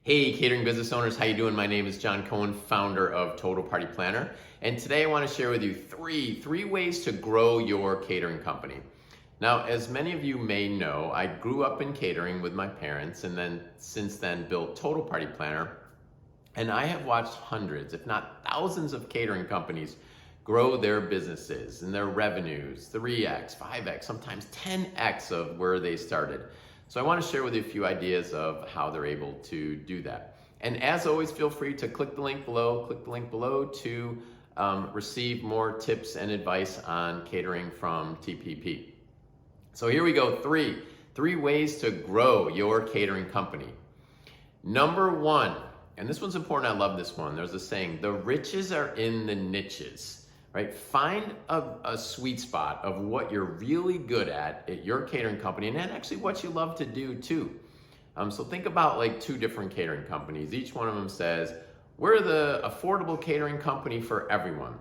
Hey, catering business owners, how you doing? My name is John Cohen, founder of Total Party Planner, and today I want to share with you three ways to grow your catering company. Now, as many of you may know, I grew up in catering with my parents, and then since then built Total Party Planner, and I have watched hundreds, if not thousands, of catering companies grow their businesses and their revenues 3x, 5x, sometimes 10x of where they started. So I want to share with you a few ideas of how they're able to do that. And as always, feel free to click the link below to receive more tips and advice on catering from TPP. So here we go, three ways to grow your catering company. Number one, and this one's important, I love this one. There's a saying, the riches are in the niches. Right? Find a sweet spot of what you're really good at your catering company, and then actually what you love to do too. So think about like two different catering companies. Each one of them says, we're the affordable catering company for everyone.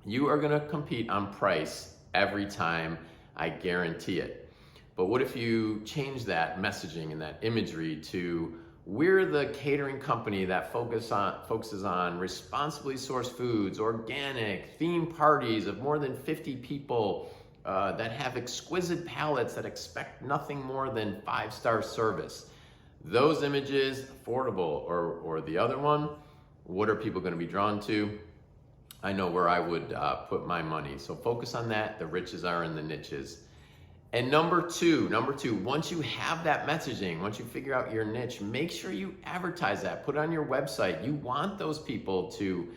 You are gonna compete on price every time, I guarantee it. But what if you change that messaging and that imagery to, we're the catering company that focuses on responsibly sourced foods, organic, themed parties of more than 50 people that have exquisite palates that expect nothing more than 5-star service. Those images, affordable, or the other one, what are people going to be drawn to? I know where I would put my money. So focus on that. The riches are in the niches. And number two, once you have that messaging, once you figure out your niche, make sure you advertise that, put it on your website. You want those people to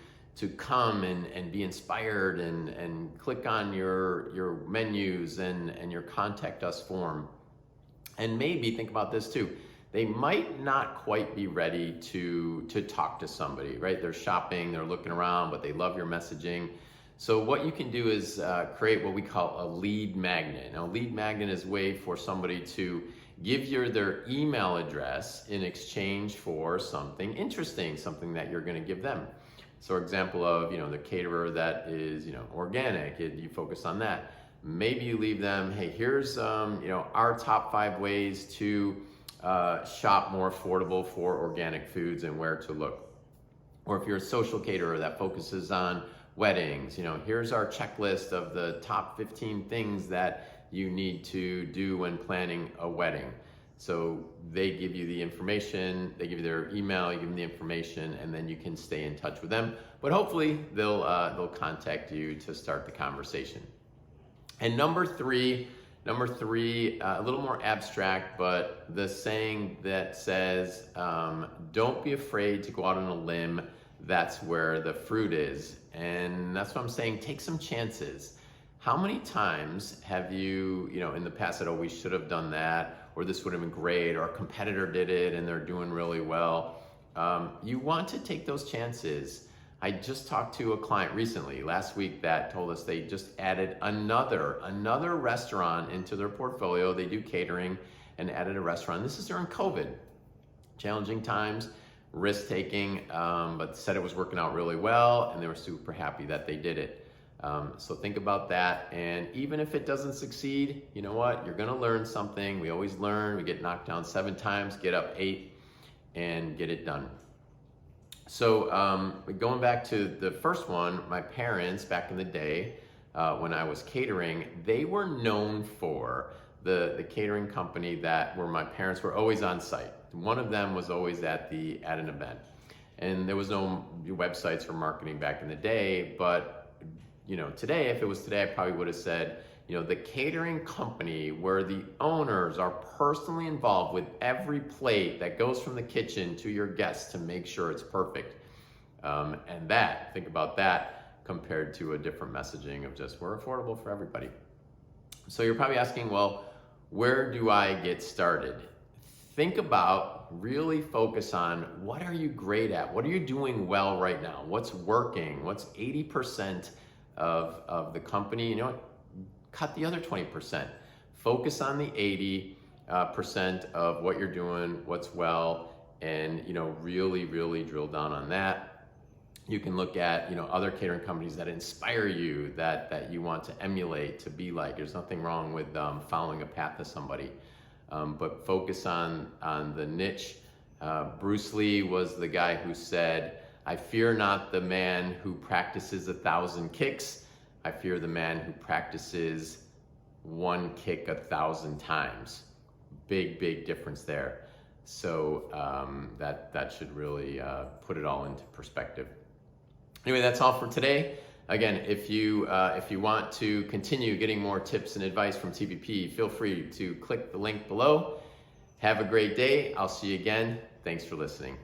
come and be inspired and click on your menus and your contact us form. And maybe think about this too. They might not quite be ready to talk to somebody, right? They're shopping, they're looking around, but they love your messaging. So what you can do is create what we call a lead magnet. Now, a lead magnet is a way for somebody to give you their email address in exchange for something interesting, something that you're going to give them. So, example of the caterer that is organic, you focus on that. Maybe you leave them, hey, here's our top 5 ways to shop more affordable for organic foods and where to look. Or if you're a social caterer that focuses on weddings, here's our checklist of the top 15 things that you need to do when planning a wedding. So they give you the information, they give you their email, you give them the information, and then you can stay in touch with them. But hopefully they'll contact you to start the conversation. And number three, a little more abstract, but the saying that says, don't be afraid to go out on a limb. That's where the fruit is. And that's what I'm saying, take some chances. How many times have you, in the past said, oh, we should have done that, or this would have been great, or a competitor did it and they're doing really well. You want to take those chances. I just talked to a client recently, last week, that told us they just added another restaurant into their portfolio. They do catering and added a restaurant. This is during COVID, challenging times. Risk-taking, but said it was working out really well, and they were super happy that they did it. So think about that, and even if it doesn't succeed, you know what? You're gonna learn something. We always learn. We get knocked down 7 times, get up 8, and get it done. So going back to the first one, my parents, back in the day, when I was catering, they were known for the catering company that where my parents were always on site. One of them was always at an event, and there was no websites for marketing back in the day. But today, if it was today, I probably would have said, the catering company where the owners are personally involved with every plate that goes from the kitchen to your guests to make sure it's perfect. And think about that compared to a different messaging of just we're affordable for everybody. So you're probably asking, well, where do I get started? Think about, really focus on, what are you great at? What are you doing well right now? What's working? What's 80% of the company? Cut the other 20%. Focus on the 80% of what you're doing, what's well, and really drill down on that. You can look at other catering companies that inspire you, that you want to emulate, to be like. There's nothing wrong with following a path to somebody. But focus on the niche Bruce Lee was the guy who said, "I fear not the man who practices 1,000 kicks. I fear the man who practices one kick 1,000 times." Big difference there. So that should really put it all into perspective. Anyway, that's all for today. Again, if you want to continue getting more tips and advice from TPP, feel free to click the link below. Have a great day. I'll see you again. Thanks for listening.